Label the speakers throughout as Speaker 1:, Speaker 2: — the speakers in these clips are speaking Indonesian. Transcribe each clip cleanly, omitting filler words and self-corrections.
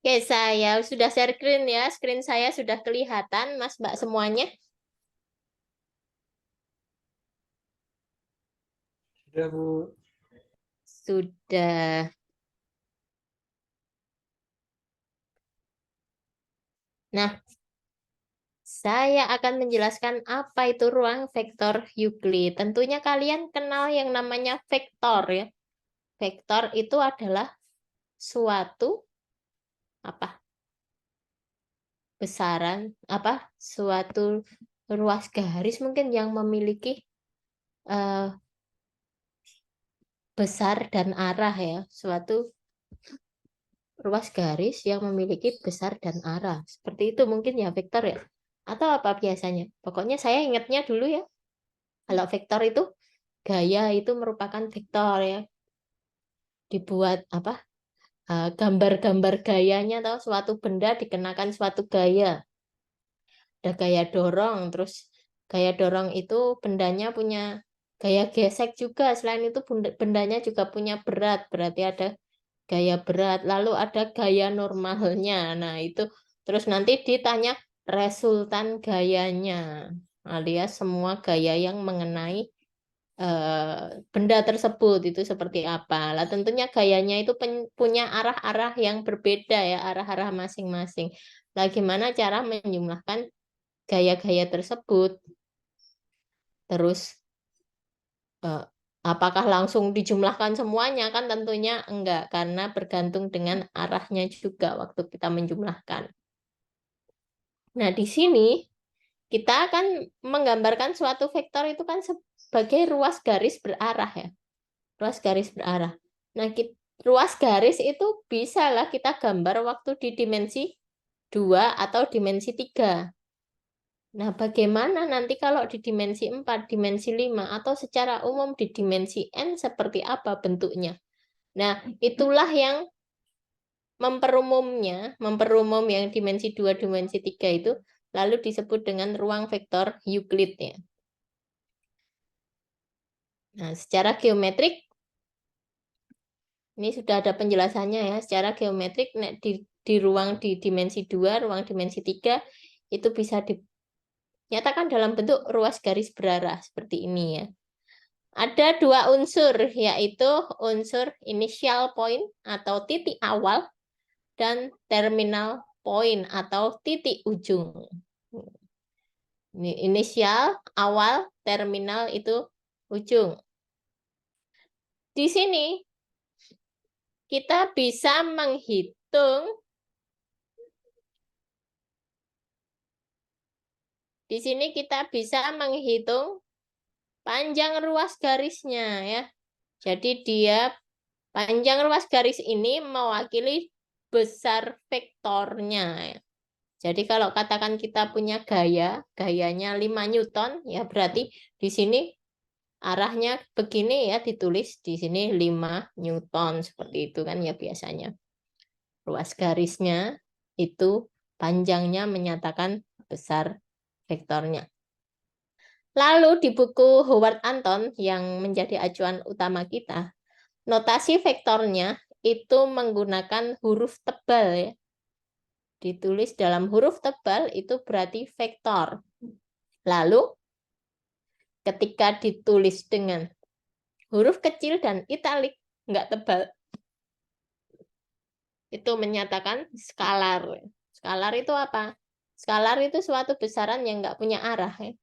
Speaker 1: Oke, saya sudah share screen ya. Screen saya sudah kelihatan, Mas Mbak semuanya.
Speaker 2: Sudah, Bu.
Speaker 1: Sudah. Nah, saya akan menjelaskan apa itu ruang vektor Euclid. Tentunya kalian kenal yang namanya vektor ya. Vektor itu adalah suatu apa? Besaran apa? Suatu ruas garis mungkin yang memiliki eh, besar dan arah ya. Suatu ruas garis yang memiliki besar dan arah. Seperti itu mungkin ya vektor ya. Atau apa biasanya? Pokoknya saya ingatnya dulu ya. Kalau vektor itu gaya itu merupakan vektor ya. Dibuat apa? Gambar-gambar gayanya atau suatu benda dikenakan suatu gaya. Ada gaya dorong, terus gaya dorong itu bendanya punya gaya gesek juga. Selain itu bendanya juga punya berat, berarti ada gaya berat. Lalu ada gaya normalnya. Nah, itu terus nanti ditanya resultan gayanya, alias semua gaya yang mengenai benda tersebut itu seperti apa. Lah tentunya gayanya itu punya arah-arah yang berbeda ya, arah-arah masing-masing. Lah gimana cara menjumlahkan gaya-gaya tersebut? Terus eh, apakah langsung dijumlahkan semuanya? Kan tentunya enggak, karena bergantung dengan arahnya juga waktu kita menjumlahkan. Nah, di sini kita akan menggambarkan suatu vektor itu kan sebagai ruas garis berarah ya. Ruas garis berarah. Nah, ruas garis itu bisa lah kita gambar waktu di dimensi 2 atau dimensi 3. Nah, bagaimana nanti kalau di dimensi 4, dimensi 5, atau secara umum di dimensi N seperti apa bentuknya? Nah, itulah yang memperumum yang dimensi 2, dimensi 3 itu, lalu disebut dengan ruang vektor Euclid ya. Nah, secara geometrik, ini sudah ada penjelasannya ya, secara geometrik di ruang di dimensi 2, ruang dimensi 3, itu bisa dinyatakan dalam bentuk ruas garis berarah seperti ini ya. Ada dua unsur, yaitu unsur initial point atau titik awal dan terminal point atau titik ujung. Ini inisial, awal, terminal itu ujung. Di sini kita bisa menghitung, di sini kita bisa menghitung panjang ruas garisnya ya. Jadi dia panjang ruas garis ini mewakili besar vektornya ya. Jadi kalau katakan kita punya gayanya 5 Newton, ya berarti di sini arahnya begini ya, ditulis di sini 5 Newton. Seperti itu kan ya biasanya. Ruas garisnya itu panjangnya menyatakan besar vektornya. Lalu di buku Howard Anton yang menjadi acuan utama kita, notasi vektornya itu menggunakan huruf tebal ya. Ditulis dalam huruf tebal itu berarti vektor. Lalu ketika ditulis dengan huruf kecil dan italik, nggak tebal, itu menyatakan skalar. Skalar itu apa? Skalar itu suatu besaran yang nggak punya arah, ya.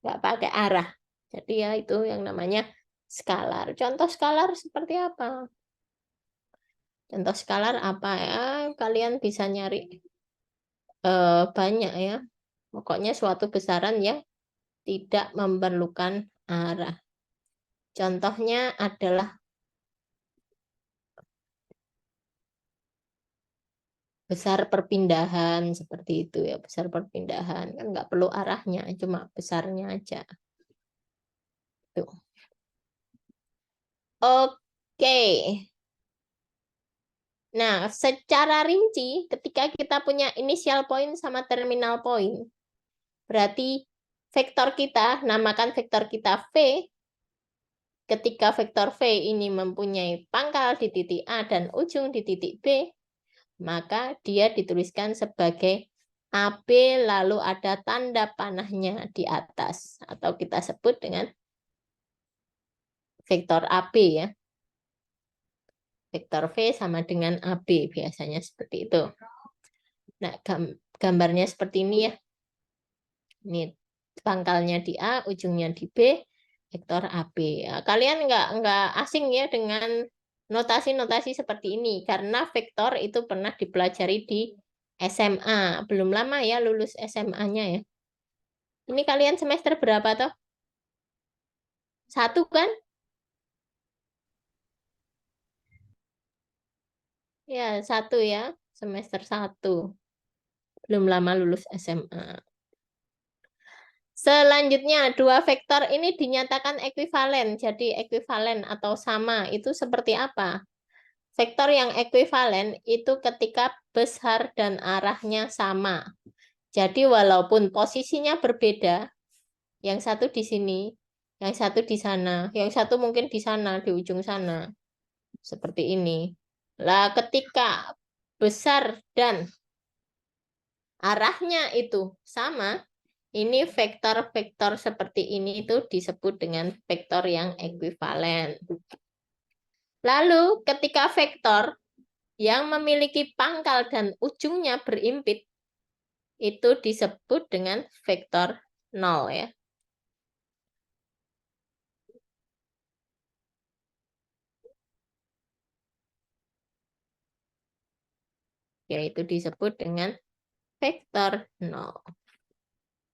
Speaker 1: Nggak pakai arah. Jadi ya itu yang namanya skalar. Contoh skalar seperti apa? Contoh skalar apa ya? Kalian bisa nyari banyak ya. Pokoknya suatu besaran yang tidak memerlukan arah. Contohnya adalah besar perpindahan seperti itu ya. Besar perpindahan kan nggak perlu arahnya, cuma besarnya aja. Tuh. Oke. Nah, secara rinci ketika kita punya initial point sama terminal point, berarti vektor kita, namakan vektor kita V. Ketika vektor V ini mempunyai pangkal di titik A dan ujung di titik B, maka dia dituliskan sebagai AB lalu ada tanda panahnya di atas, atau kita sebut dengan vektor AB ya. Vektor V sama dengan AB biasanya seperti itu. Nah, gambarnya seperti ini ya. Ini pangkalnya di A, ujungnya di B, vektor AB. Ya, kalian nggak asing ya dengan notasi-notasi seperti ini, karena vektor itu pernah dipelajari di SMA. Belum lama ya lulus SMA-nya ya. Ini kalian semester berapa toh? 1 kan? Ya, 1 ya. Semester 1. Belum lama lulus SMA. Selanjutnya, dua vektor ini dinyatakan ekuivalen. Jadi ekuivalen atau sama itu seperti apa? Vektor yang ekuivalen itu ketika besar dan arahnya sama. Jadi walaupun posisinya berbeda, yang satu di sini, yang satu di sana, yang satu mungkin di sana, di ujung sana. Seperti ini. Lah ketika besar dan arahnya itu sama, ini vektor-vektor seperti ini itu disebut dengan vektor yang ekuivalen. Lalu ketika vektor yang memiliki pangkal dan ujungnya berimpit, itu disebut dengan vektor 0 ya. Yaitu disebut dengan vektor 0.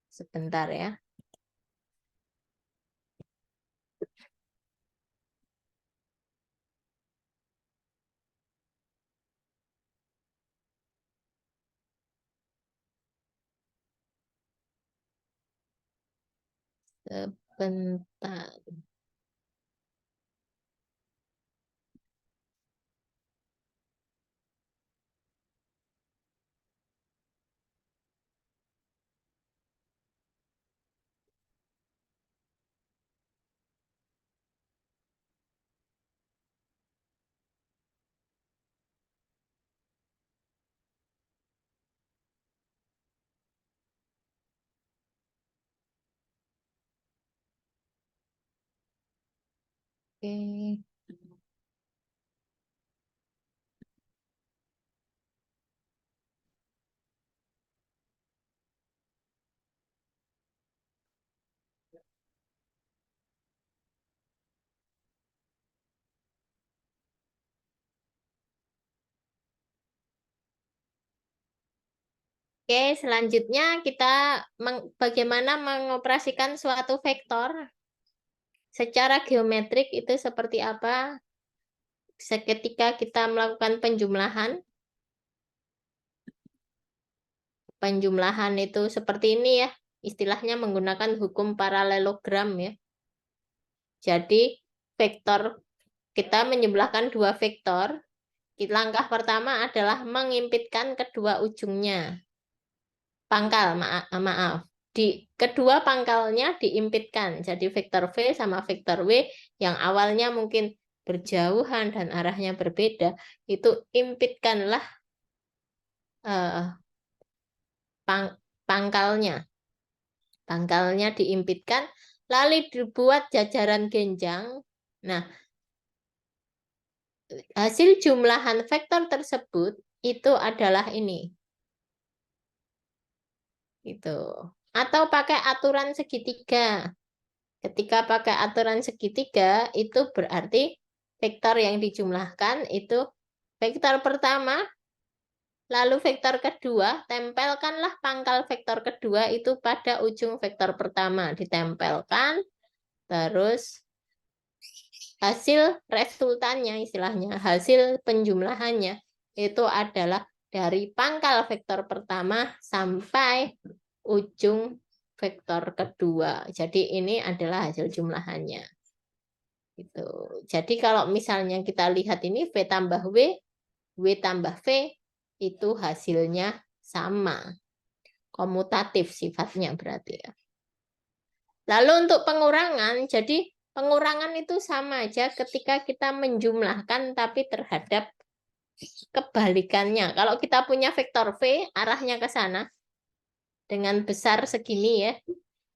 Speaker 1: Sebentar ya. Sebentar. Oke. Oke, selanjutnya kita bagaimana mengoperasikan suatu vektor secara geometrik itu seperti apa? Seketika kita melakukan penjumlahan. Penjumlahan itu seperti ini ya. Istilahnya menggunakan hukum paralelogram ya. Jadi vektor kita menjumlahkan dua vektor. Langkah pertama adalah mengimpitkan kedua ujungnya. Pangkal, maaf. Di kedua pangkalnya diimpitkan. Jadi vektor V sama vektor W yang awalnya mungkin berjauhan dan arahnya berbeda, itu impitkanlah pangkalnya. Pangkalnya diimpitkan, lalu dibuat jajaran genjang. Nah, hasil jumlahan vektor tersebut itu adalah ini. Gitu. Atau pakai aturan segitiga. Ketika pakai aturan segitiga, itu berarti vektor yang dijumlahkan itu vektor pertama, lalu vektor kedua, tempelkanlah pangkal vektor kedua itu pada ujung vektor pertama. Ditempelkan, terus hasil resultannya, istilahnya, hasil penjumlahannya, itu adalah dari pangkal vektor pertama sampai ujung vektor kedua. Jadi ini adalah hasil jumlahannya. Gitu. Jadi kalau misalnya kita lihat ini V tambah W tambah V, itu hasilnya sama. Komutatif sifatnya berarti ya. Lalu untuk pengurangan, jadi pengurangan itu sama aja ketika kita menjumlahkan tapi terhadap kebalikannya. Kalau kita punya vektor V, arahnya ke sana dengan besar segini ya,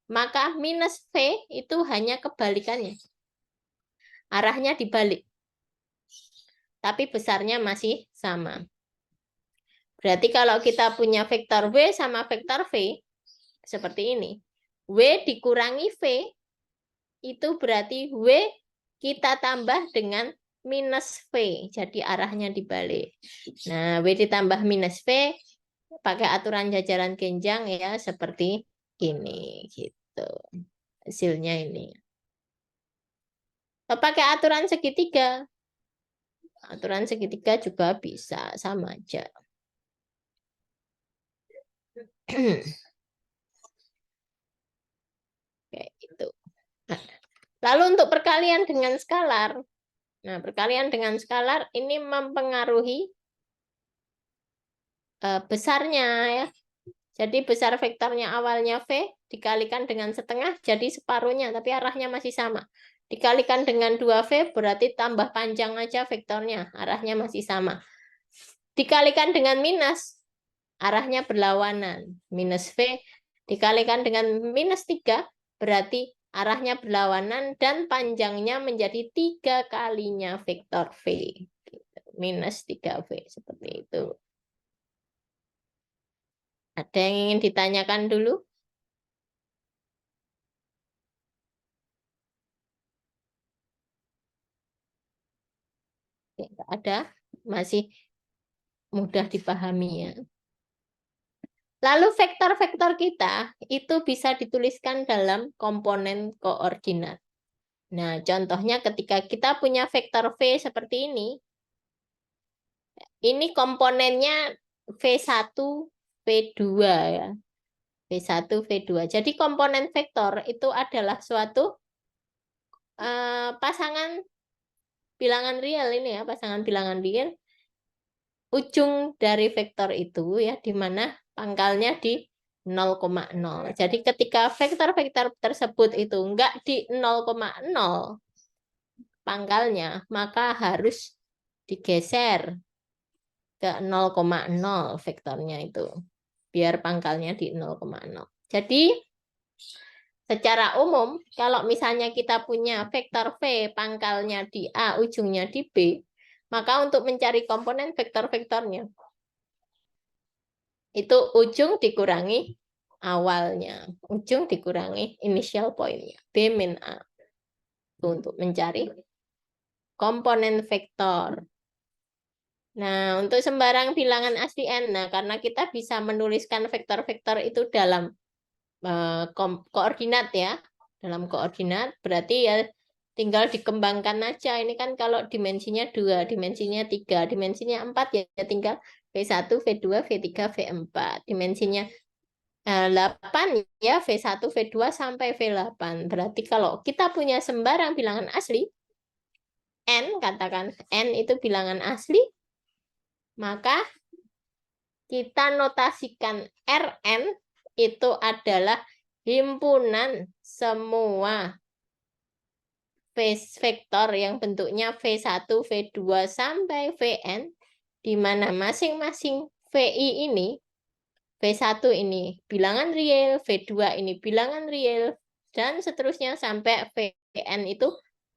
Speaker 1: maka minus V itu hanya kebalikannya. Arahnya dibalik. Tapi besarnya masih sama. Berarti kalau kita punya vektor W sama vektor V, seperti ini. W dikurangi V, itu berarti W kita tambah dengan minus V. Jadi arahnya dibalik. Nah, W ditambah minus V, pakai aturan jajaran genjang ya, seperti ini. Gitu. Hasilnya ini. Pakai aturan segitiga. Aturan segitiga juga bisa, sama aja. Kayak gitu. Nah, lalu untuk perkalian dengan skalar. Nah, perkalian dengan skalar ini mempengaruhi besarnya ya. Jadi besar vektornya awalnya V dikalikan dengan setengah jadi separuhnya, tapi arahnya masih sama. Dikalikan dengan 2V berarti tambah panjang aja vektornya, arahnya masih sama. Dikalikan dengan minus, arahnya berlawanan. Minus V dikalikan dengan minus 3 berarti arahnya berlawanan dan panjangnya menjadi 3 kalinya vektor V. Minus 3V seperti itu. Ada yang ingin ditanyakan dulu? Tidak ada, masih mudah dipahami ya. Lalu vektor-vektor kita itu bisa dituliskan dalam komponen koordinat. Nah, contohnya ketika kita punya vektor V seperti ini komponennya V1, V2 ya. V1, V2. Jadi komponen vektor itu adalah suatu pasangan bilangan real ini ya, pasangan bilangan real. Ujung dari vektor itu ya, di mana pangkalnya di 0,0. Jadi ketika vektor-vektor tersebut itu enggak di 0,0 pangkalnya, maka harus digeser ke 0,0 vektornya itu. Biar pangkalnya di 0,0. Jadi secara umum, kalau misalnya kita punya vektor V pangkalnya di A, ujungnya di B, maka untuk mencari komponen vektor-vektornya, itu ujung dikurangi awalnya. Ujung dikurangi initial point-nya. B min A. Untuk mencari komponen vektor. Nah, untuk sembarang bilangan asli N, nah, karena kita bisa menuliskan vektor-vektor itu dalam koordinat ya, dalam koordinat berarti ya tinggal dikembangkan aja. Ini kan kalau dimensinya 2, dimensinya 3, dimensinya 4 ya tinggal V1, V2, V3, V4. Dimensinya 8 ya, V1, V2 sampai V8. Berarti kalau kita punya sembarang bilangan asli N, katakan N itu bilangan asli, maka kita notasikan Rn itu adalah himpunan semua vektor yang bentuknya V1, V2 sampai Vn, di mana masing-masing VI ini, V1 ini bilangan real, V2 ini bilangan real, dan seterusnya sampai Vn itu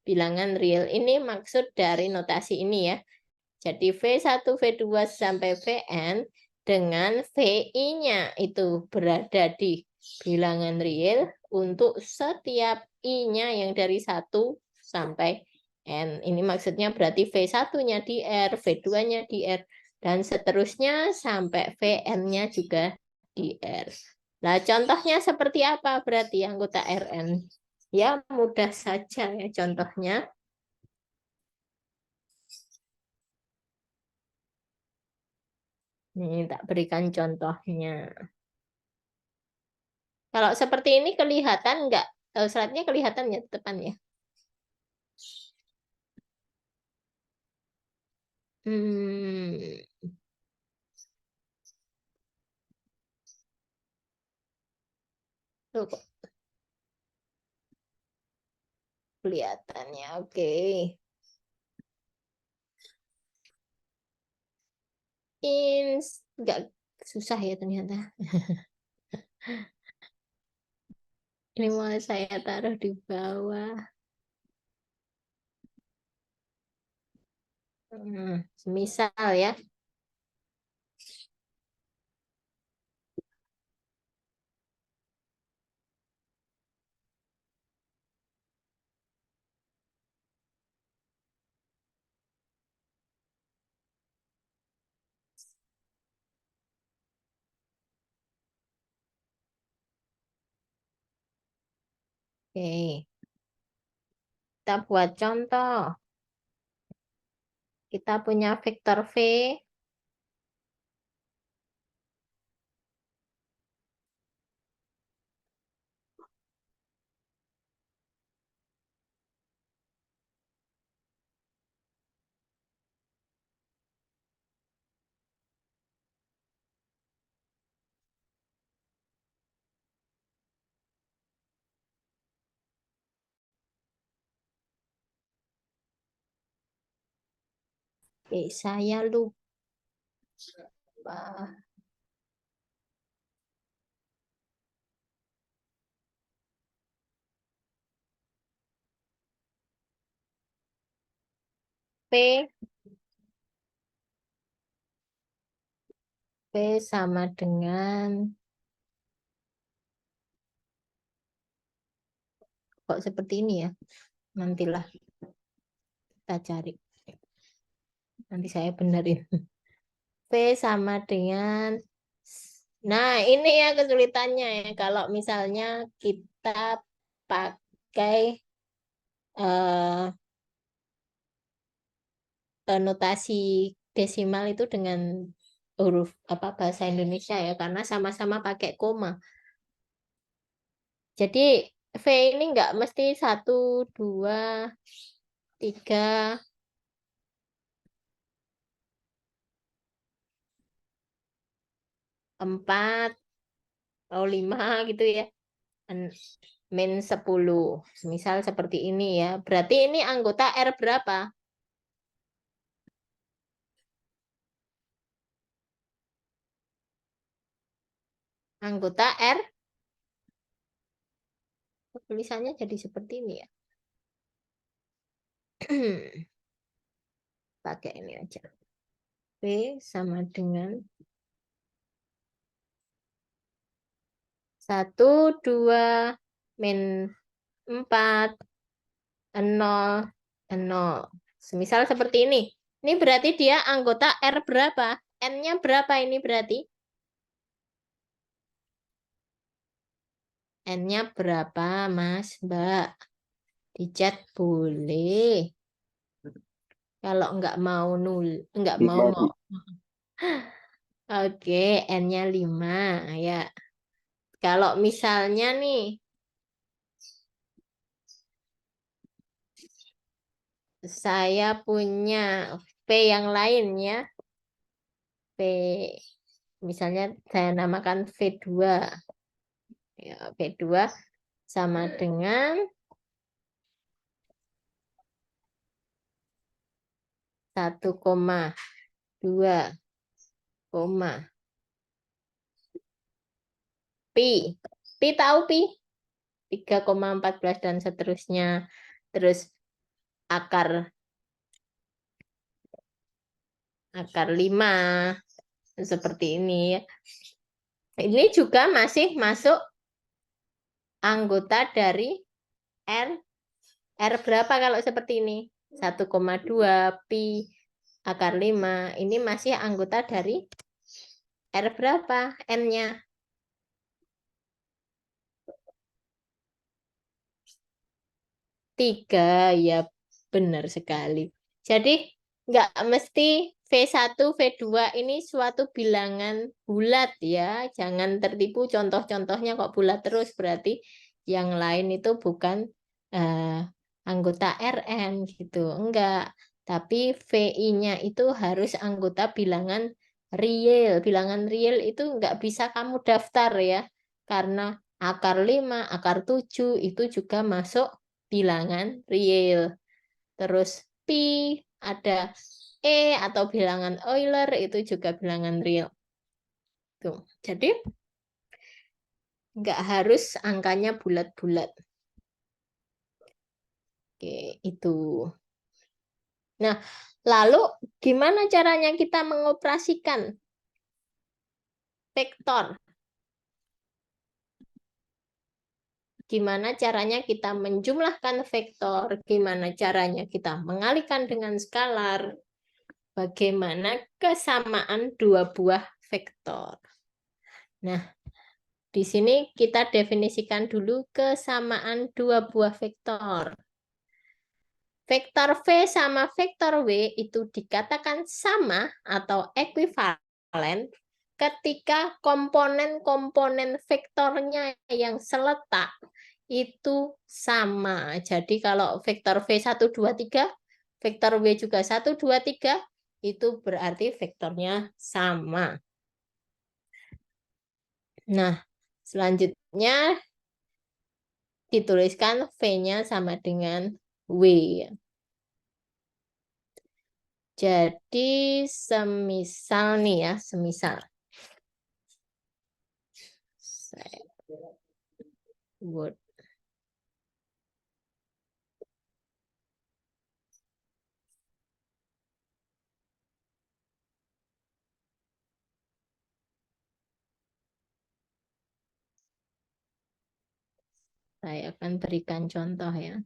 Speaker 1: bilangan real. Ini maksud dari notasi ini ya. Jadi V1, V2 sampai Vn dengan VI-nya itu berada di bilangan real untuk setiap I-nya yang dari 1 sampai N. Ini maksudnya berarti V1-nya di R, V2-nya di R, dan seterusnya sampai Vn-nya juga di R. Nah, contohnya seperti apa berarti anggota Rn? Ya, mudah saja ya contohnya. Ini tak berikan contohnya. Kalau seperti ini kelihatan enggak? Slide-nya kelihatan ya depan ya? Tuh kok kelihatannya. Oke. nggak susah ya ternyata. Ini mau saya taruh di bawah. Misal ya. Oke. Kita buat contoh. Kita punya vektor V. Oke, saya lupa. P sama dengan, kok seperti ini ya? Nantilah kita cari. Nanti saya benerin. P sama dengan, nah ini ya kesulitannya ya. Kalau misalnya kita pakai notasi desimal itu dengan huruf apa bahasa Indonesia ya, karena sama-sama pakai koma. Jadi V ini nggak mesti 1, 2, 3, 4, atau 5 gitu ya. Min 10. Misal seperti ini ya. Berarti ini anggota R berapa? Anggota R. Tulisannya jadi seperti ini ya. Pakai ini aja. P sama dengan 1, 2, min 4, 0, 0. Semisal seperti ini. Ini berarti dia anggota R berapa? N-nya berapa ini berarti? N-nya berapa, Mas, Mbak? Di chat boleh. Kalau nggak mau nggak mau. Oke, N-nya 5 ya. Kalau misalnya nih saya punya P yang lain ya. P misalnya saya namakan V2. Ya, V2 sama dengan 1,2 pi. Pi tahu pi? 3,14 dan seterusnya. Terus akar 5 seperti ini ya. Ini juga masih masuk anggota dari R. R berapa kalau seperti ini? 1,2 pi akar 5. Ini masih anggota dari R berapa? N-nya. 3, ya benar sekali. Jadi nggak mesti V1, V2 ini suatu bilangan bulat ya. Jangan tertipu contoh-contohnya kok bulat terus. Berarti yang lain itu bukan anggota Rn gitu. Enggak. Tapi VI-nya itu harus anggota bilangan real. Bilangan real itu nggak bisa kamu daftar ya. Karena akar 5, akar 7 itu juga masuk bilangan real. Terus pi ada atau bilangan Euler itu juga bilangan real. Tuh. Jadi nggak harus angkanya bulat-bulat. Oke, itu. Nah, lalu gimana caranya kita mengoperasikan vektor? Gimana caranya kita menjumlahkan vektor? Gimana caranya kita mengalihkan dengan skalar? Bagaimana kesamaan dua buah vektor? Nah, di sini kita definisikan dulu kesamaan dua buah vektor. Vektor V sama vektor W itu dikatakan sama atau ekuivalen ketika komponen-komponen vektornya yang seletak itu sama. Jadi kalau vektor V 1, 2, 3, vektor W juga 1, 2, 3, itu berarti vektornya sama. Nah, selanjutnya dituliskan V-nya sama dengan W. Jadi semisal nih ya, semisal. Word. Saya akan berikan contoh ya.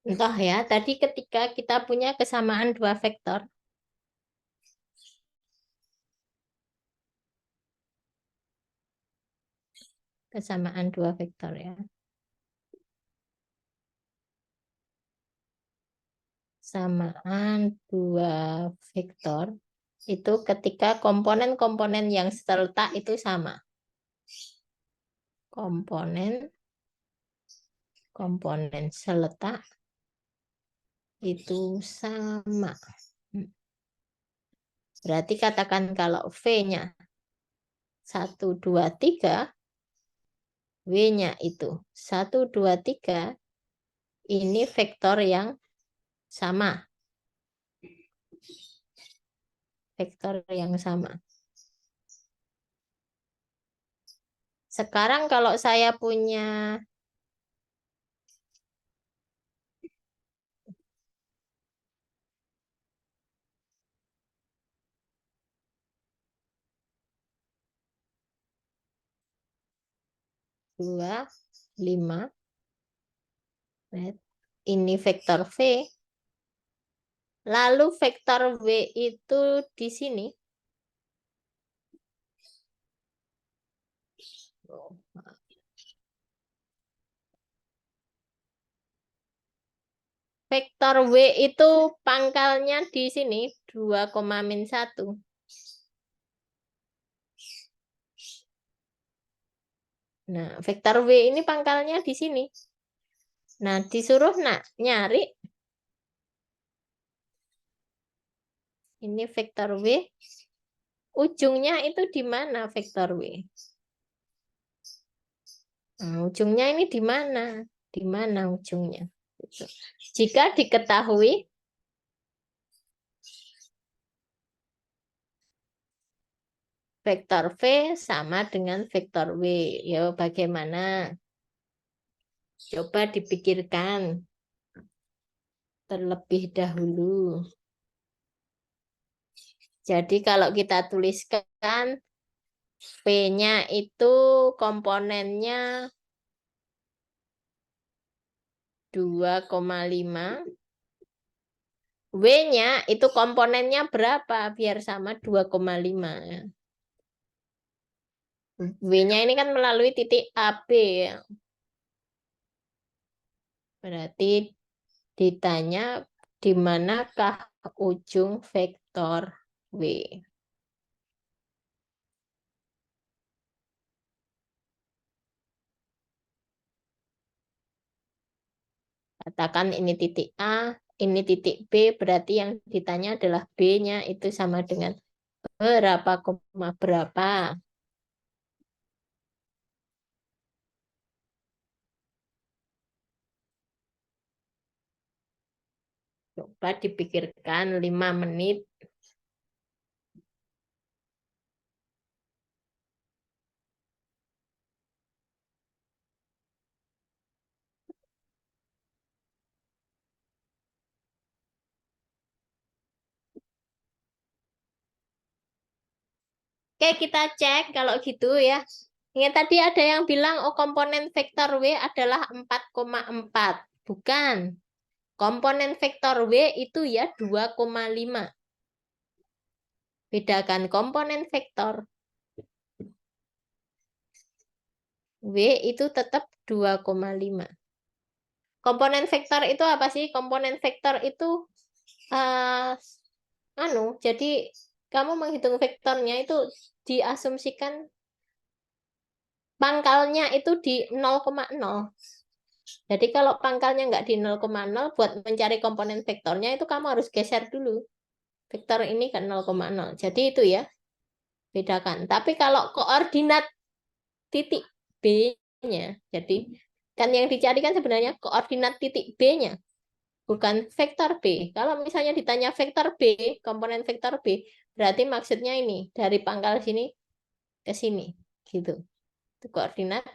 Speaker 1: Entah ya, tadi ketika kita punya kesamaan dua vektor, kesamaan dua vektor ya. Kesamaan dua vektor itu ketika komponen-komponen yang serta itu sama. Komponen seletak itu sama. Berarti katakan kalau V-nya 1, 2, 3, W-nya itu 1, 2, 3, ini vektor yang sama. Vektor yang sama. Sekarang kalau saya punya dua, 5, ini vektor V, lalu vektor W itu di sini. Vektor W itu pangkalnya di sini 2,-1. Nah, vektor W ini pangkalnya di sini. Nah, disuruh nyari ini vektor W. Ujungnya itu di mana vektor W? Nah, ujungnya ini di mana? Di mana ujungnya? Gitu. Jika diketahui vektor V sama dengan vektor W. Ya, bagaimana? Coba dipikirkan terlebih dahulu. Jadi kalau kita tuliskan P-nya itu komponennya 2,5. W-nya itu komponennya berapa biar sama 2,5. W-nya ini kan melalui titik AB ya. Berarti ditanya di manakah ujung vektor W. Katakan ini titik A, ini titik B, berarti yang ditanya adalah B-nya itu sama dengan berapa, koma berapa. Coba dipikirkan 5 menit. Oke, kita cek kalau gitu ya. Ingat tadi ada yang bilang, oh komponen vektor W adalah 4,4. Bukan. Komponen vektor W itu ya 2,5. Bedakan komponen vektor. W itu tetap 2,5. Komponen vektor itu apa sih? Komponen vektor itu jadi kamu menghitung vektornya itu diasumsikan pangkalnya itu di 0,0. Jadi kalau pangkalnya nggak di 0,0, buat mencari komponen vektornya itu kamu harus geser dulu. Vektor ini ke 0,0. Jadi itu ya, bedakan. Tapi kalau koordinat titik B-nya, jadi kan yang dicari kan sebenarnya koordinat titik B-nya, bukan vektor B. Kalau misalnya ditanya vektor B, komponen vektor B, berarti maksudnya ini dari pangkal sini ke sini, gitu. Itu koordinat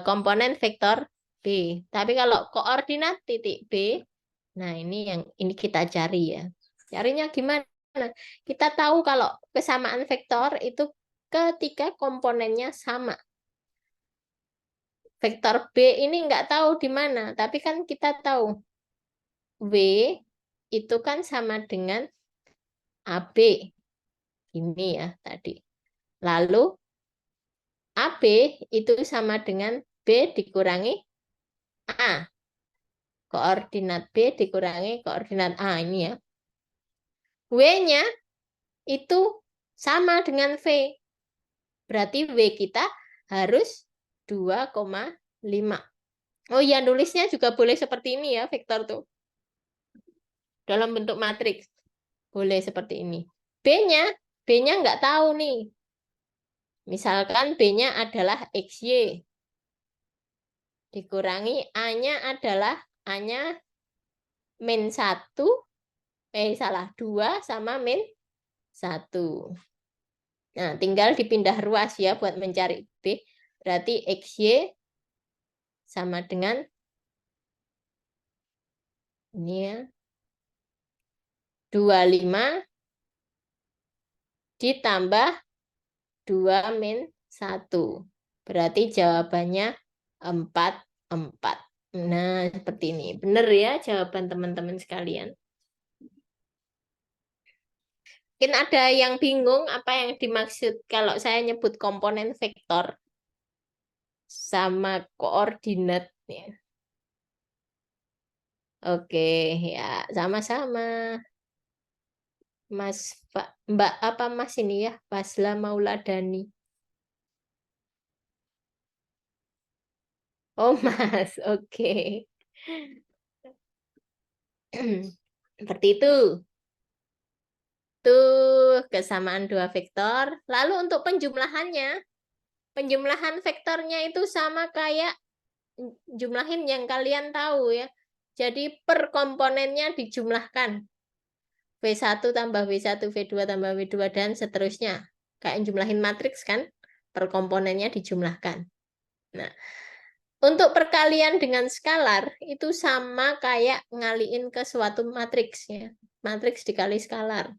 Speaker 1: komponen vektor B. Tapi kalau koordinat titik B, nah ini yang ini kita cari ya. Carinya gimana? Kita tahu kalau kesamaan vektor itu ketika komponennya sama. Vektor B ini nggak tahu di mana, tapi kan kita tahu W itu kan sama dengan AB. Ini ya tadi. Lalu AB itu sama dengan B dikurangi A. Koordinat B dikurangi koordinat A ini ya. W-nya itu sama dengan V. Berarti W kita harus 2,5. Oh iya, nulisnya juga boleh seperti ini ya, vektor tuh. Dalam bentuk matriks. Boleh seperti ini. B-nya, B-nya nggak tahu nih. Misalkan B-nya adalah XY. Dikurangi A-nya adalah A-nya min 1, salah, 2 sama min 1. Nah, tinggal dipindah ruas ya buat mencari B. Berarti XY sama dengan ini ya, 25 ditambah 2 min 1. Berarti jawabannya 4. Nah, seperti ini. Benar ya jawaban teman-teman sekalian. Mungkin ada yang bingung apa yang dimaksud kalau saya nyebut komponen vektor sama koordinatnya. Oke, ya sama-sama. Mas Mbak apa Mas ini ya? Basla Mauladani. Oh, Mas. Oke. Seperti itu. Tuh kesamaan dua vektor. Lalu untuk penjumlahannya, Penjumlahan vektornya itu sama kayak jumlahin yang kalian tahu ya. Jadi per komponennya dijumlahkan. V1 tambah V1, V2 tambah V2, dan seterusnya. Kayak jumlahin matriks kan, per komponennya dijumlahkan. Nah, untuk perkalian dengan skalar, itu sama kayak ngaliin ke suatu matriks ya. Matriks dikali skalar.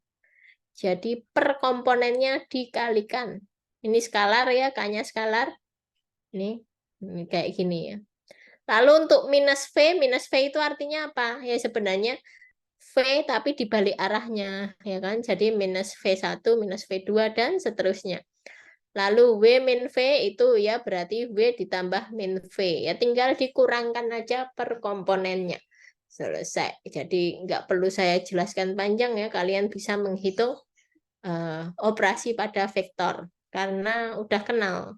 Speaker 1: Jadi per komponennya dikalikan. Ini skalar ya, K-nya skalar. Ini kayak gini ya. Lalu untuk minus V itu artinya apa? Ya sebenarnya V tapi dibalik arahnya, ya kan? Jadi minus V1, minus V2, dan seterusnya. Lalu W min V itu ya berarti W ditambah min V. Ya tinggal dikurangkan aja per komponennya. Selesai. Jadi nggak perlu saya jelaskan panjang ya. Kalian bisa menghitung operasi pada vektor. Karena udah kenal.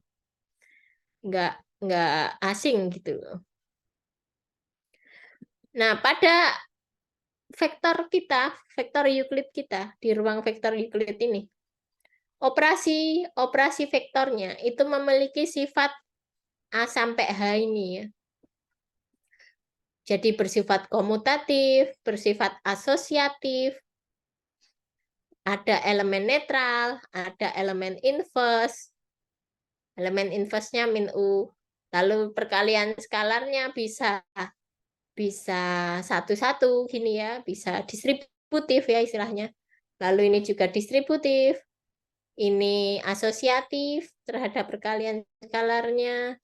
Speaker 1: Nggak, nggak asing gitu loh. Nah, pada vektor kita, vektor Euclid kita, di ruang vektor Euclid ini, operasi vektornya itu memiliki sifat A sampai H ini ya. Jadi bersifat komutatif, bersifat asosiatif, ada elemen netral, ada elemen inverse. Elemen inverse-nya min U. Lalu perkalian skalarnya bisa satu-satu gini ya, bisa distributif ya istilahnya. Lalu ini juga distributif, ini asosiatif terhadap perkalian skalarnya,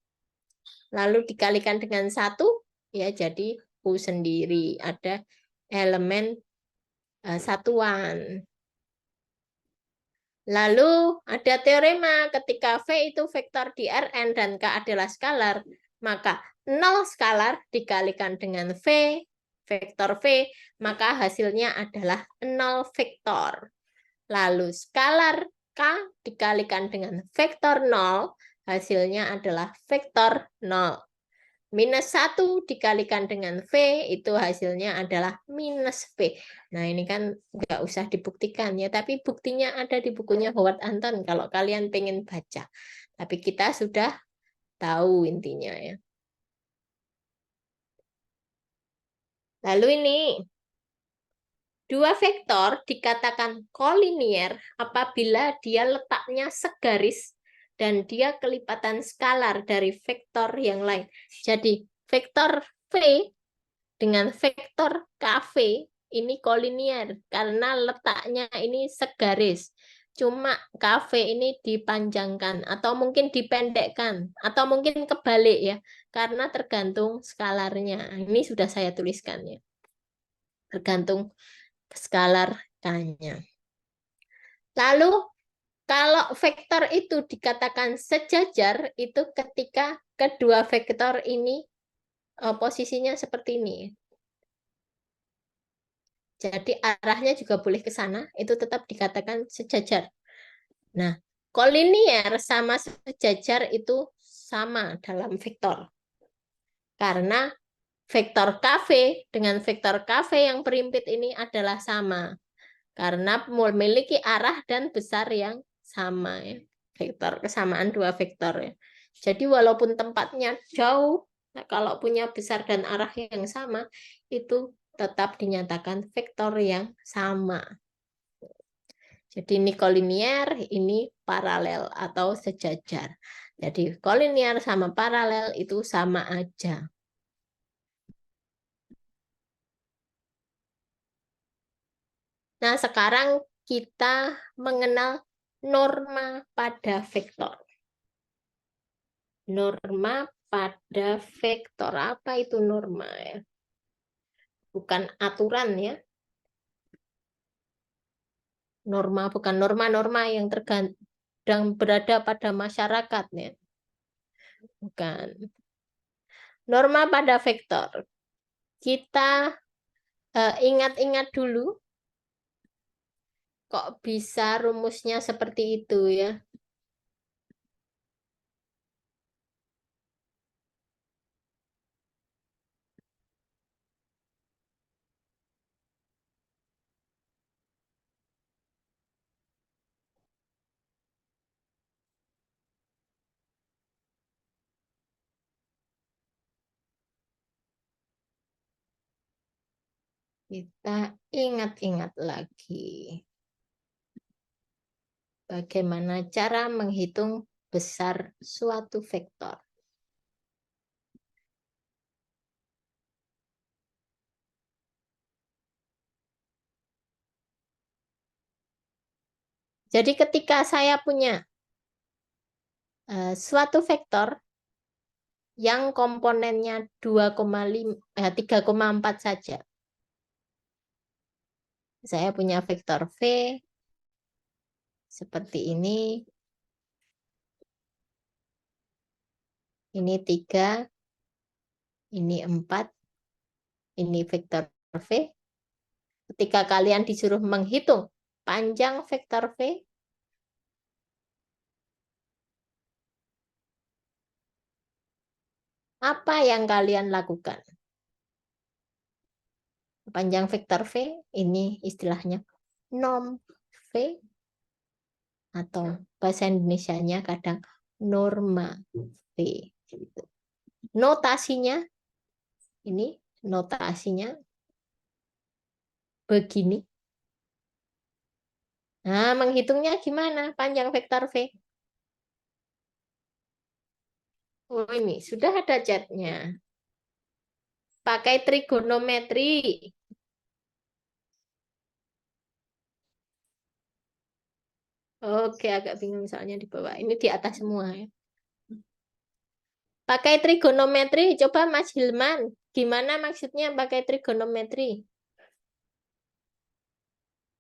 Speaker 1: lalu dikalikan dengan satu, ya jadi U sendiri, ada elemen satuan. Lalu ada teorema ketika V itu vektor di Rn dan K adalah skalar, maka 0 skalar dikalikan dengan V, vektor V, maka hasilnya adalah 0 vektor. Lalu skalar K dikalikan dengan vektor 0, hasilnya adalah vektor 0. Minus 1 dikalikan dengan V, itu hasilnya adalah minus V. Nah, ini kan nggak usah dibuktikan ya, tapi buktinya ada di bukunya Howard Anton kalau kalian pengen baca. Tapi kita sudah tahu intinya ya. Lalu ini, dua vektor dikatakan kolinier apabila dia letaknya segaris dan dia kelipatan skalar dari vektor yang lain. Jadi, vektor V dengan vektor KV ini kolinier karena letaknya ini segaris. Cuma KV ini dipanjangkan atau mungkin dipendekkan atau mungkin kebalik ya, karena tergantung skalarnya. Ini sudah saya tuliskan ya. Tergantung skalar K-nya. Lalu kalau vektor itu dikatakan sejajar itu ketika kedua vektor ini posisinya seperti ini. Jadi arahnya juga boleh ke sana, itu tetap dikatakan sejajar. Nah, kolinier sama sejajar itu sama dalam vektor. Karena vektor KV dengan vektor KV yang berimpit ini adalah sama. Karena memiliki arah dan besar yang sama ya. Vektor kesamaan dua vektor ya. Jadi walaupun tempatnya jauh, kalau punya besar dan arah yang sama, itu tetap dinyatakan vektor yang sama. Jadi ini kolinier, ini paralel atau sejajar. Jadi kolinier sama paralel itu sama aja. Nah, sekarang kita mengenal norma pada vektor. Norma pada vektor. Apa itu norma ya? Bukan aturan ya. Norma bukan norma-norma yang tergantung berada pada masyarakat ya. Bukan. Norma pada vektor. Kita ingat-ingat dulu kok bisa rumusnya seperti itu ya. Kita ingat-ingat lagi. Bagaimana cara menghitung besar suatu vektor. Jadi ketika saya punya suatu vektor yang komponennya 3,4 saja. Saya punya vektor V seperti ini. Ini 3, ini 4, ini vektor V. Ketika kalian disuruh menghitung panjang vektor V, apa yang kalian lakukan? Panjang vektor V, ini istilahnya norm V, atau bahasa Indonesianya kadang norma V. Notasinya, ini notasinya begini. Nah, menghitungnya gimana panjang vektor V? Oh, ini sudah ada catnya. Pakai trigonometri. Oke, agak bingung soalnya di bawah. Ini di atas semua ya. Pakai trigonometri. Coba Mas Hilman, gimana maksudnya pakai trigonometri?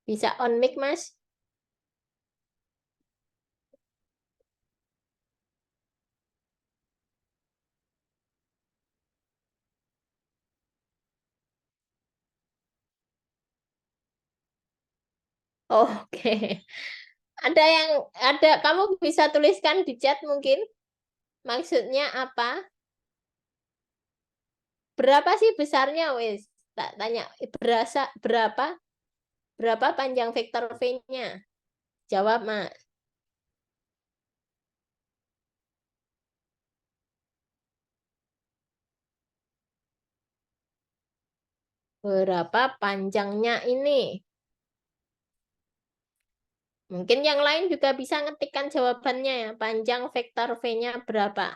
Speaker 1: Bisa on mic, Mas? Oke. Ada kamu bisa tuliskan di chat mungkin maksudnya apa? Berapa sih besarnya wes? Tak tanya berapa panjang vektor V-nya? Jawab, Mas. Berapa panjangnya ini? Mungkin yang lain juga bisa ngetikkan jawabannya ya. Panjang vektor V-nya berapa?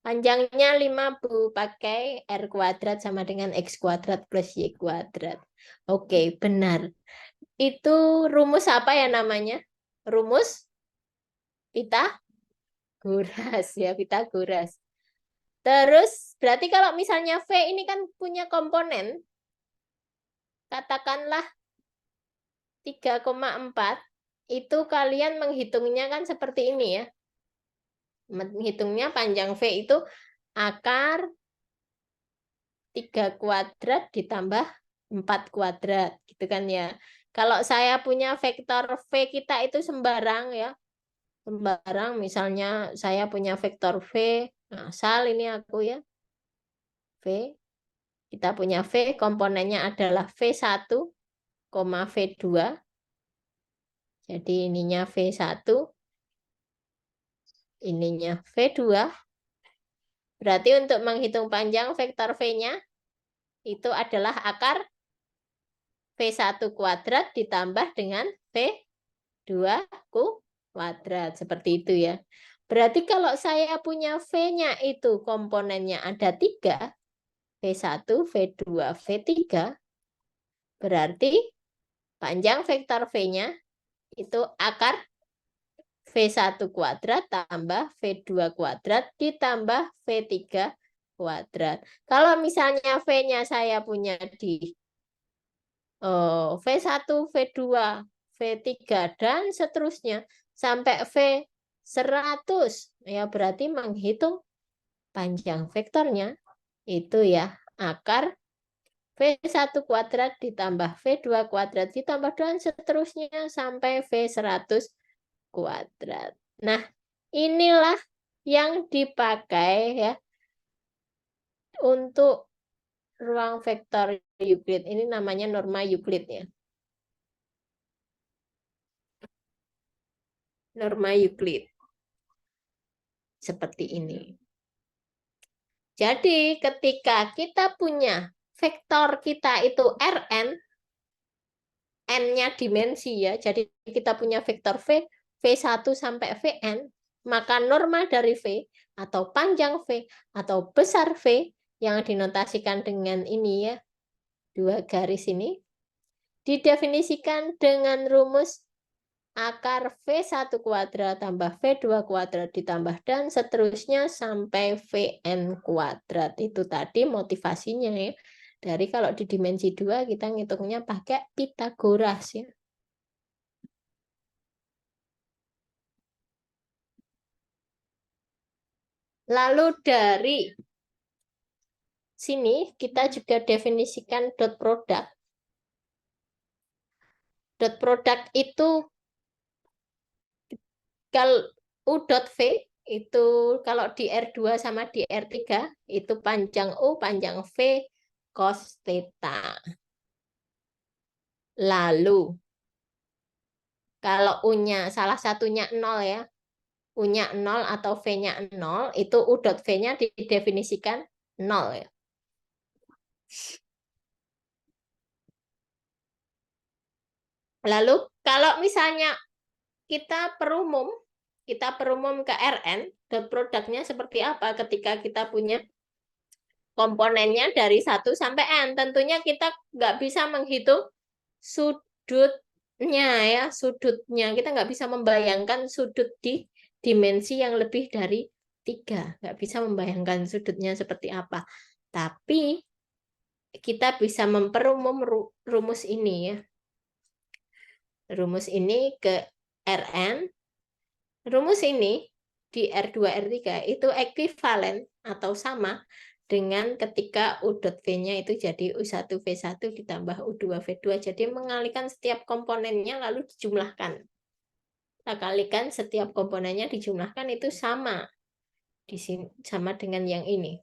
Speaker 1: Panjangnya 5, Bu. Pakai R kuadrat sama dengan X kuadrat plus Y kuadrat. Oke, benar. Itu rumus apa ya namanya? Rumus Pitagoras ya, Pitagoras. Terus berarti kalau misalnya V ini kan punya komponen, katakanlah 3,4, itu kalian menghitungnya kan seperti ini ya. Menghitungnya panjang V itu akar 3 kuadrat ditambah 4 kuadrat gitu kan ya. Kalau saya punya vektor V kita itu sembarang ya. Sembarang misalnya saya punya vektor V, nah, asal ini aku ya. V, kita punya V komponennya adalah V1, V2. Jadi ininya V1, ininya V2. Berarti untuk menghitung panjang vektor V-nya itu adalah akar V1 kuadrat ditambah dengan V2 kuadrat. Seperti itu ya. Berarti kalau saya punya V-nya itu komponennya ada 3, V1, V2, V3, berarti panjang vektor V-nya itu akar V1 kuadrat tambah V2 kuadrat ditambah V3 kuadrat. Kalau misalnya V-nya saya punya di V1, V2, V3, dan seterusnya sampai V100, ya berarti menghitung panjang vektornya itu ya akar V1 kuadrat ditambah V2 kuadrat ditambah dan seterusnya sampai V100 kuadrat. Nah, inilah yang dipakai ya untuk ruang vektor Euclid. Ini namanya norma Euclid ya. Norma Euclid. Seperti ini. Jadi ketika kita punya vektor kita itu Rn, N-nya dimensi ya, jadi kita punya vektor V, V1 sampai Vn, maka norma dari V, atau panjang V, atau besar V, yang dinotasikan dengan ini ya, 2 garis ini, didefinisikan dengan rumus akar V1 kuadrat tambah V2 kuadrat ditambah dan seterusnya sampai Vn kuadrat. Itu tadi motivasinya ya. Dari kalau di dimensi 2 kita ngitungnya pakai Pitagoras ya. Lalu dari sini kita juga definisikan dot product. Dot product itu kalau U dot V itu kalau di R2 sama di R3 itu panjang U, panjang V, cos theta. Lalu kalau U-nya salah satunya 0 ya, U-nya 0 atau V-nya 0, itu U dot V-nya didefinisikan 0 ya. Lalu kalau misalnya kita perumum ke Rn, dot produknya seperti apa ketika kita punya komponennya dari 1 sampai N. Tentunya kita nggak bisa menghitung sudutnya ya, sudutnya. Kita nggak bisa membayangkan sudut di dimensi yang lebih dari 3. Nggak bisa membayangkan sudutnya seperti apa. Tapi kita bisa memperumum rumus ini ya. Rumus ini ke Rn. Rumus ini di R2, R3 itu ekuivalen atau sama dengan ketika U dot V-nya itu jadi U1 V1 ditambah U2 V2. Jadi mengalihkan setiap komponennya lalu dijumlahkan. Kita kalikan setiap komponennya dijumlahkan itu sama. Di sini sama dengan yang ini.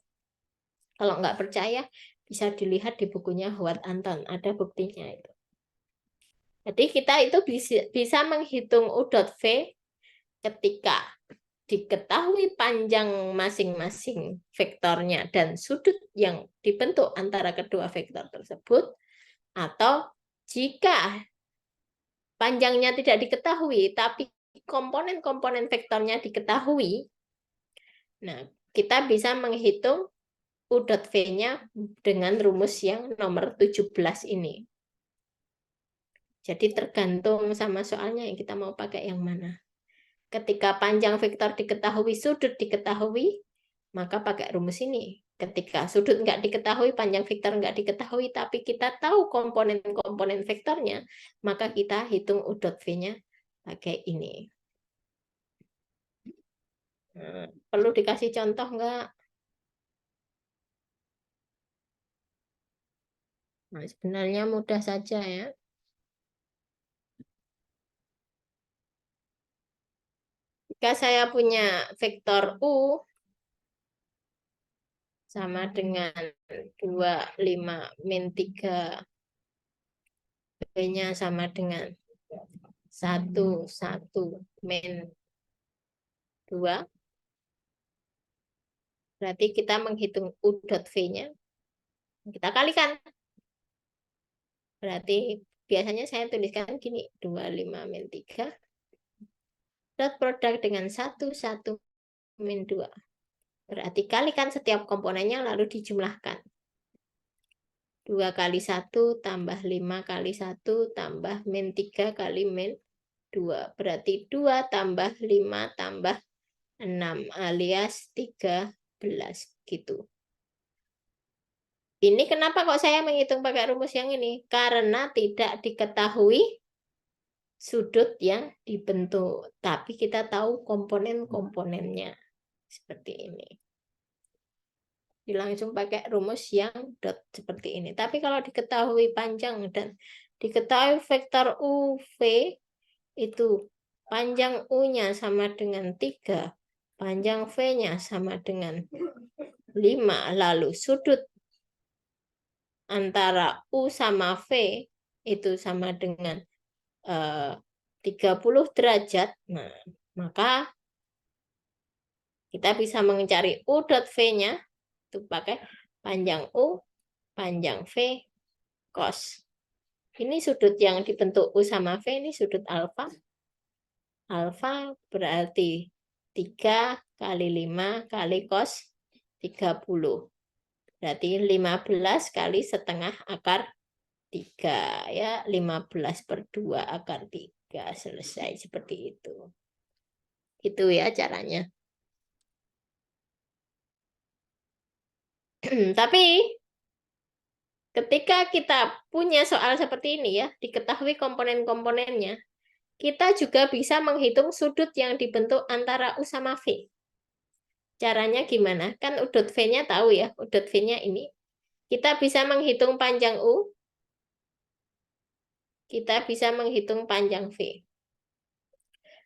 Speaker 1: Kalau nggak percaya bisa dilihat di bukunya Howard Anton, ada buktinya itu. Jadi kita itu bisa menghitung U dot V ketika diketahui panjang masing-masing vektornya dan sudut yang dibentuk antara kedua vektor tersebut, atau jika panjangnya tidak diketahui tapi komponen-komponen vektornya diketahui, nah kita bisa menghitung U dot V-nya dengan rumus yang nomor 17 ini. Jadi tergantung sama soalnya yang kita mau pakai yang mana. Ketika panjang vektor diketahui, sudut diketahui, maka pakai rumus ini. Ketika sudut nggak diketahui, panjang vektor nggak diketahui, tapi kita tahu komponen-komponen vektornya, maka kita hitung U dot V-nya pakai ini. Nah, perlu dikasih contoh nggak? Nah, sebenarnya mudah saja ya. Jika saya punya vektor U sama dengan 2, 5, min 3, V-nya sama dengan 1, 1, min 2. Berarti kita menghitung U dot V-nya. Kita kalikan. Berarti biasanya saya tuliskan gini. 25 min 3. Dot produk dengan 1, 1, min 2. Berarti kalikan setiap komponennya lalu dijumlahkan. 2 kali 1 tambah 5 kali 1 tambah min 3 kali min 2. Berarti 2 tambah 5 tambah 6 alias 13 gitu. Ini kenapa kok saya menghitung pakai rumus yang ini? Karena tidak diketahui sudut yang dibentuk, tapi kita tahu komponen-komponennya. Seperti ini. Langsung pakai rumus yang dot seperti ini. Tapi kalau diketahui panjang dan diketahui vektor UV itu panjang U-nya sama dengan 3, panjang V-nya sama dengan 5, lalu sudut antara U sama V itu sama dengan 30 derajat, nah, maka kita bisa mencari U dot V-nya itu pakai panjang U panjang V cos. Ini sudut yang dibentuk U sama V, ini sudut alfa. Alfa berarti 3 kali 5 kali cos 30. Berarti 15 kali setengah akar 3. Ya, 15/2 akar 3. Selesai seperti itu. Itu ya caranya. Tapi ketika kita punya soal seperti ini ya, diketahui komponen-komponennya, kita juga bisa menghitung sudut yang dibentuk antara U sama V. Caranya gimana? Kan U dot V-nya tahu ya, U dot V-nya ini. Kita bisa menghitung panjang U, kita bisa menghitung panjang V.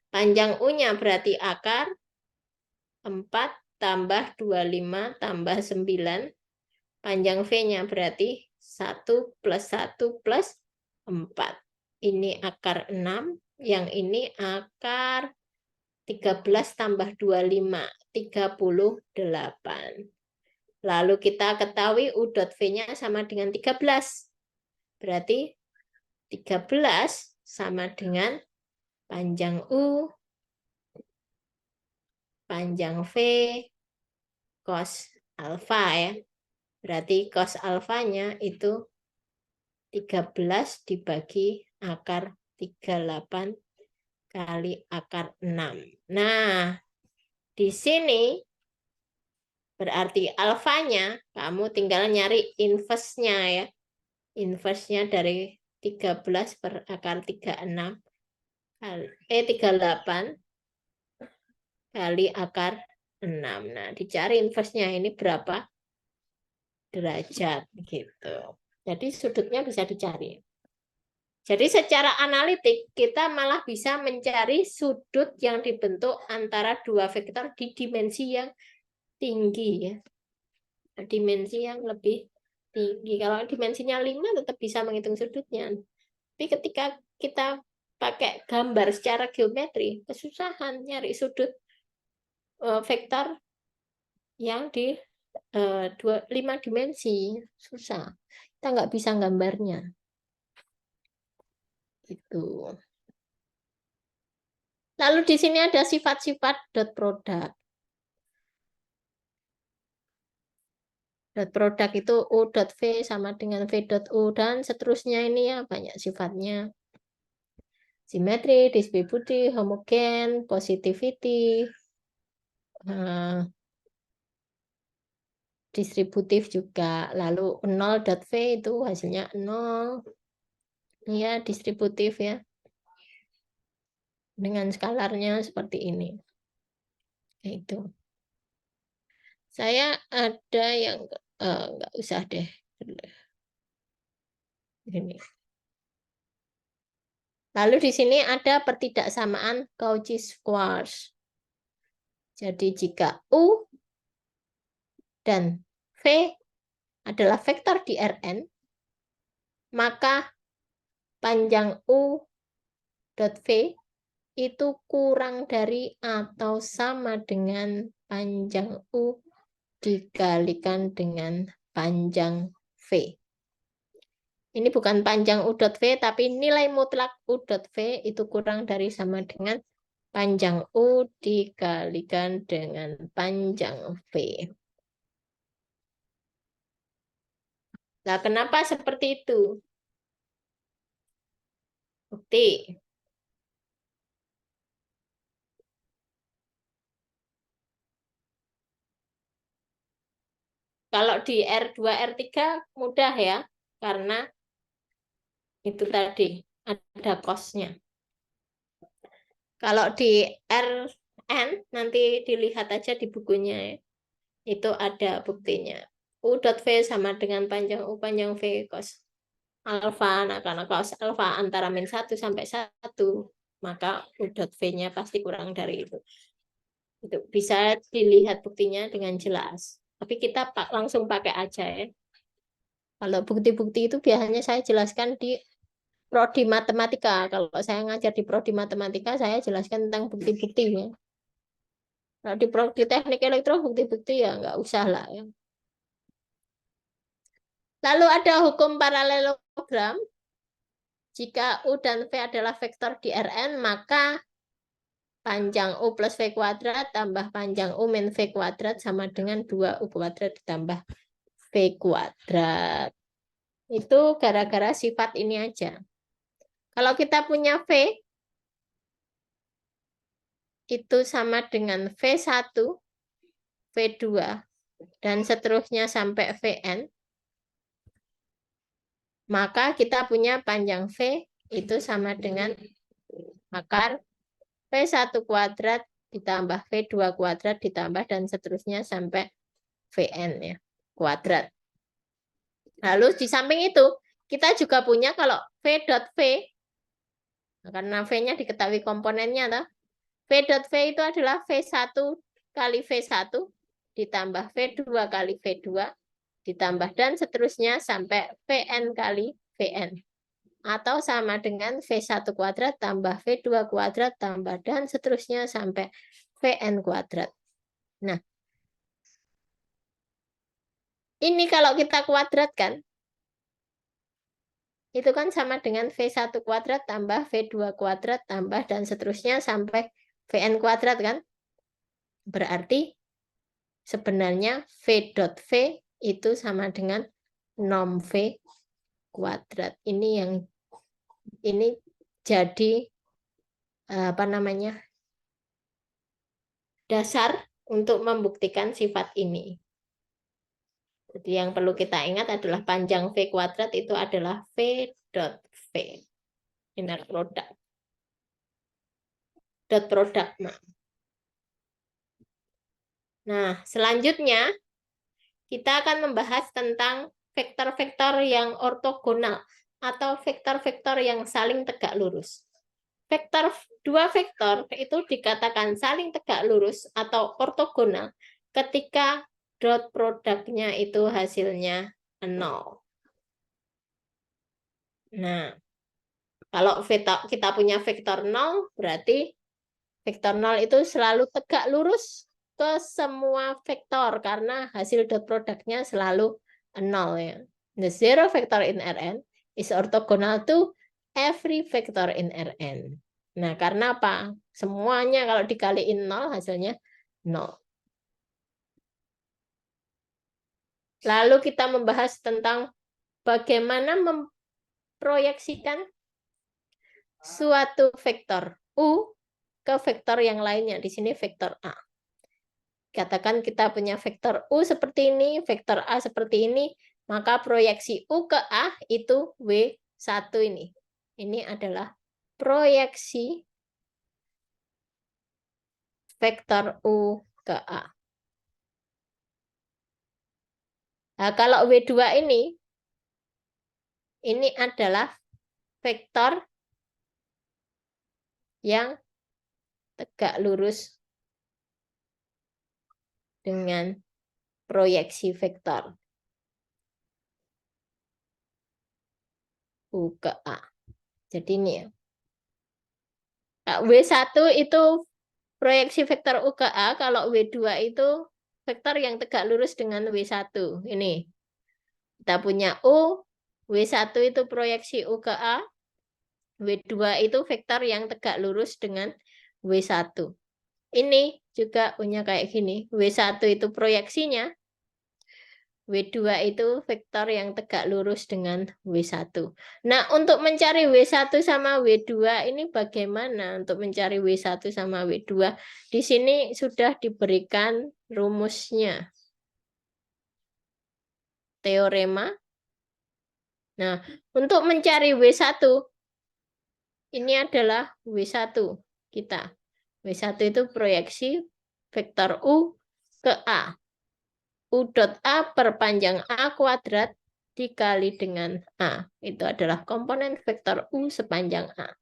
Speaker 1: Panjang U-nya berarti akar 4 tambah 25 tambah 9. Panjang V-nya berarti 1 plus 1 plus 4. Ini akar 6, yang ini akar 13 tambah 25, 38. Lalu kita ketahui U dot V-nya sama dengan 13. Berarti 13 sama dengan panjang U, panjang V, cos alfa ya. Berarti cos alfanya itu 13 dibagi akar 38 kali akar 6. Nah, di sini berarti alfanya kamu tinggal nyari inverse-nya ya. Inverse-nya dari 13 per akar 36 38 kali akar 6. Nah, dicari inverse-nya ini berapa derajat gitu. Jadi sudutnya bisa dicari. Jadi secara analitik kita malah bisa mencari sudut yang dibentuk antara dua vektor di dimensi yang tinggi ya. Dimensi yang lebih tinggi. Kalau dimensinya 5 tetap bisa menghitung sudutnya. Tapi ketika kita pakai gambar secara geometri, kesusahan nyari sudut vektor yang di 5 dimensi. Susah. Kita nggak bisa gambarnya. Itu. Lalu di sini ada sifat-sifat dot product. Dot product itu U dot V sama dengan V dot U dan seterusnya ini ya banyak sifatnya. Simetri, distributif, homogen, positivity, distributif juga. Lalu 0 dot V itu hasilnya 0. Ya, distributif ya. Dengan skalarnya seperti ini. Itu. Saya ada yang nggak usah deh. Ini. Lalu di sini ada pertidaksamaan Cauchy-Schwarz. Jadi jika U dan V adalah vektor di Rn, maka panjang U dot V itu kurang dari atau sama dengan panjang U dikalikan dengan panjang V. Ini bukan panjang U dot V, tapi nilai mutlak U dot V itu kurang dari sama dengan panjang U dikalikan dengan panjang V. Nah, kenapa seperti itu? Bukti. Kalau di R2, R3 mudah ya, karena itu tadi ada cos-nya. Kalau di Rn, nanti dilihat aja di bukunya ya. Itu ada buktinya. U dot V sama dengan panjang U panjang V cos alfa. Nah, karena cos alfa antara min 1 sampai 1, maka U dot V-nya pasti kurang dari itu. Itu bisa dilihat buktinya dengan jelas. Tapi kita langsung pakai aja ya. Kalau bukti-bukti itu biasanya saya jelaskan di prodi matematika. Kalau saya ngajar di prodi matematika, saya jelaskan tentang bukti-buktinya. Kalau di prodi teknik elektro, bukti-bukti ya nggak usah lah ya. Lalu ada hukum paralelogram. Jika U dan V adalah vektor di Rn, maka panjang U plus V kuadrat tambah panjang U min V kuadrat sama dengan 2U kuadrat ditambah V kuadrat. Itu gara-gara sifat ini aja. Kalau kita punya V, itu sama dengan V1, V2, dan seterusnya sampai Vn, maka kita punya panjang V itu sama dengan akar V1 kuadrat ditambah V2 kuadrat ditambah dan seterusnya sampai Vn ya, kuadrat. Lalu di samping itu, kita juga punya kalau V dot V, karena V-nya diketahui komponennya, toh, V dot V itu adalah V1 kali V1 ditambah V2 kali V2 ditambah dan seterusnya sampai Vn kali Vn. Atau sama dengan V1 kuadrat tambah V2 kuadrat tambah dan seterusnya sampai Vn kuadrat. Nah, ini kalau kita kuadratkan, itu kan sama dengan V1 kuadrat tambah V2 kuadrat tambah dan seterusnya sampai Vn kuadrat kan? Berarti sebenarnya V dot V itu sama dengan norm V kuadrat. Ini jadi apa namanya? Dasar untuk membuktikan sifat ini. Jadi yang perlu kita ingat adalah panjang V kuadrat itu adalah V dot V. Inner product. Dot product. Nah, selanjutnya kita akan membahas tentang vektor-vektor yang ortogonal atau vektor-vektor yang saling tegak lurus. Dua vektor itu dikatakan saling tegak lurus atau ortogonal ketika dot produknya itu hasilnya 0. Nah, kalau kita punya vektor 0, berarti vektor 0 itu selalu tegak lurus ke semua vektor karena hasil dot produknya selalu 0 ya. The zero vector in Rn is orthogonal to every vector in Rn. Nah, karena apa? Semuanya kalau dikaliin 0 hasilnya 0. Lalu kita membahas tentang bagaimana memproyeksikan suatu vektor U ke vektor yang lainnya. Di sini vektor A. Katakan kita punya vektor U seperti ini, vektor A seperti ini, maka proyeksi U ke A itu W1 ini. Ini adalah proyeksi vektor U ke A. Nah, kalau W2 ini adalah vektor yang tegak lurus dengan proyeksi vektor U ke A. Jadi ini ya. Nah, W1 itu proyeksi vektor U ke A, kalau W2 itu vektor yang tegak lurus dengan W1. Ini. Kita punya U, W1 itu proyeksi U ke A, W2 itu vektor yang tegak lurus dengan W1. Ini juga punya kayak gini. W1 itu proyeksinya, W2 itu vektor yang tegak lurus dengan W1. Nah, untuk mencari W1 sama W2 ini bagaimana? Untuk mencari W1 sama W2, di sini sudah diberikan rumusnya. Teorema. Nah, untuk mencari W1, ini adalah W1 kita. W1 itu proyeksi vektor U ke A. U dot A per panjang A kuadrat dikali dengan A. Itu adalah komponen vektor U sepanjang A.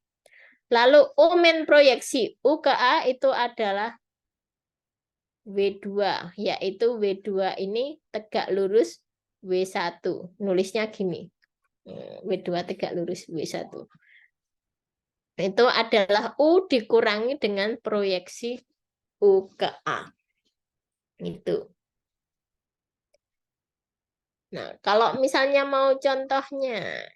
Speaker 1: Lalu U min proyeksi U ke A itu adalah W2, yaitu W2 ini tegak lurus W1. Nulisnya gini. W2 tegak lurus W1. Itu adalah U dikurangi dengan proyeksi U ke A. Itu. Nah, kalau misalnya mau contohnya,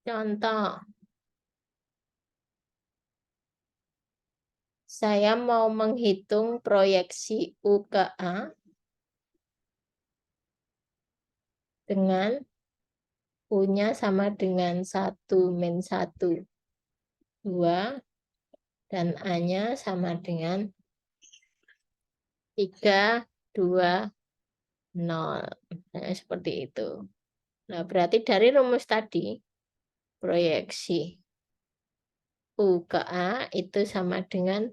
Speaker 1: contoh, saya mau menghitung proyeksi U ke A dengan U-nya sama dengan 1 min 1, 2, dan A-nya sama dengan 3, 2, 0. Nah, seperti itu. Nah, berarti dari rumus tadi, proyeksi U ke A itu sama dengan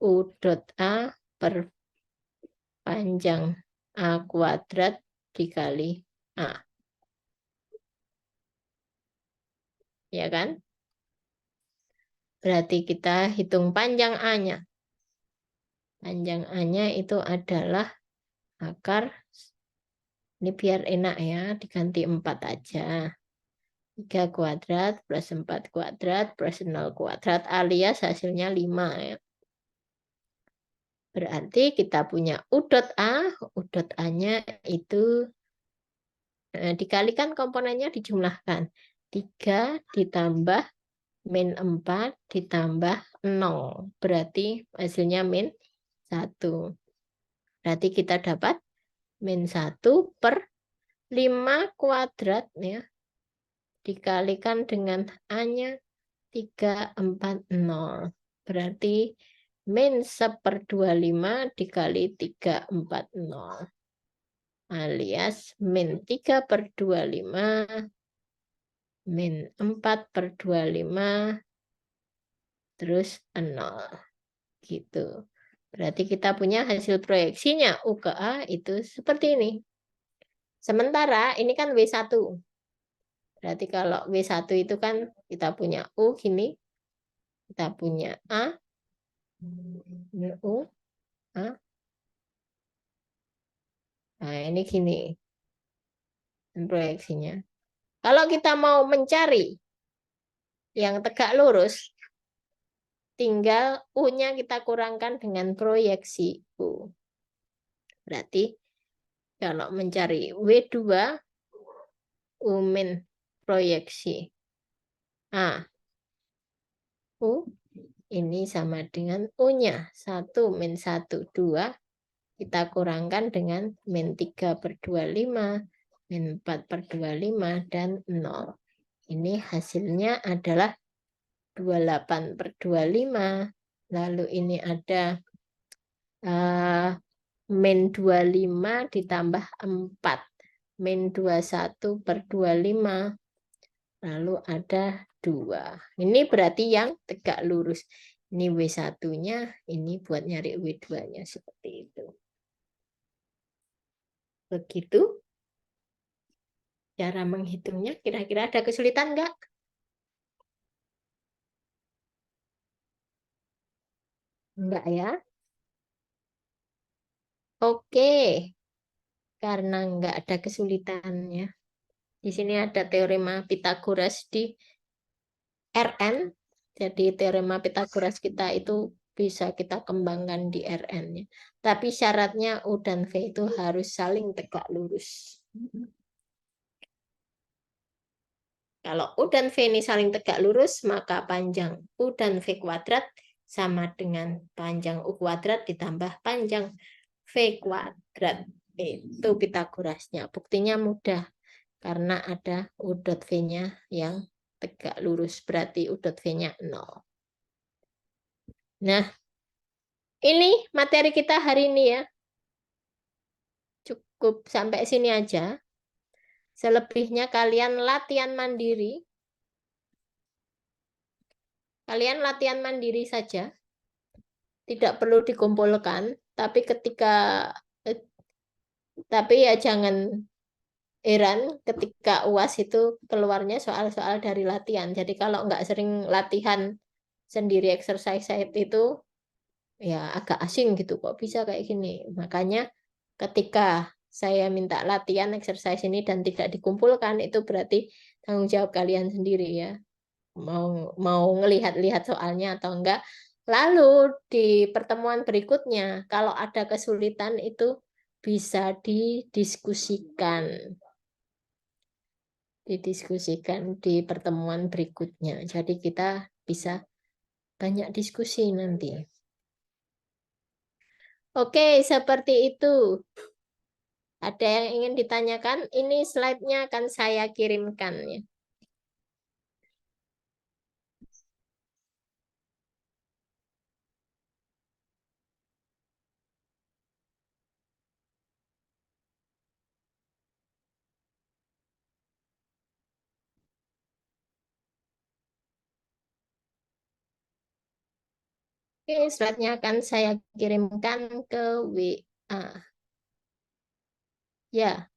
Speaker 1: U dot A per panjang A kuadrat dikali A. Ya kan? Berarti kita hitung panjang A-nya. Panjang A-nya itu adalah akar, ini biar enak ya, diganti 4 aja. 3 kuadrat plus 4 kuadrat plus 0 kuadrat alias hasilnya 5 ya. Berarti kita punya U dot A, U dot A-nya itu dikalikan komponennya dijumlahkan. 3 ditambah min 4 ditambah 0. Berarti hasilnya min 1. Berarti kita dapat min 1 per 5 kuadrat ya. Dikalikan dengan A-nya 340. Berarti min 1/25 dikali 340. Alias min 3/25 min 4/25 terus 0. Gitu. Berarti kita punya hasil proyeksinya U ke A itu seperti ini. Sementara ini kan W1. Berarti kalau W1 itu kan kita punya U gini. Kita punya A. Ini U. A. Nah ini gini. Proyeksinya. Kalau kita mau mencari yang tegak lurus, tinggal U-nya kita kurangkan dengan proyeksi U. Berarti kalau mencari W2, U min proyeksi A. U ini sama dengan U-nya. 1 min 1, 2. Kita kurangkan dengan min 3/25, min 4/25, dan 0. Ini hasilnya adalah 28/25. Lalu ini ada min 25 ditambah 4. Min 21/25. Lalu ada 2. Ini berarti yang tegak lurus. Ini W1-nya, ini buat nyari W2-nya seperti itu. Begitu cara menghitungnya. Kira-kira ada kesulitan nggak? Enggak ya? Oke. Karena enggak ada kesulitannya. Di sini ada teorema Pythagoras di Rn. Jadi teorema Pythagoras kita itu bisa kita kembangkan di Rn. Tapi syaratnya U dan V itu harus saling tegak lurus. Kalau U dan V ini saling tegak lurus, maka panjang U dan V kuadrat sama dengan panjang U kuadrat ditambah panjang V kuadrat. Itu Pythagorasnya. Buktinya mudah, karena ada U dot V-nya yang tegak lurus, berarti U dot V-nya 0. Nah, ini materi kita hari ini ya. Cukup sampai sini aja. Selebihnya kalian latihan mandiri. Kalian latihan mandiri saja. Tidak perlu dikumpulkan, tapi tapi ya jangan heran ketika UAS itu keluarnya soal-soal dari latihan. Jadi kalau nggak sering latihan sendiri exercise itu ya agak asing gitu, kok bisa kayak gini. Makanya ketika saya minta latihan exercise ini dan tidak dikumpulkan, itu berarti tanggung jawab kalian sendiri ya. Mau mau ngelihat-lihat soalnya atau enggak. Lalu di pertemuan berikutnya, kalau ada kesulitan itu bisa didiskusikan di pertemuan berikutnya. Jadi kita bisa banyak diskusi nanti. Oke, seperti itu. Ada yang ingin ditanyakan? Ini slide-nya akan saya kirimkan ya. Oke, slide-nya akan saya kirimkan ke WA. Ya,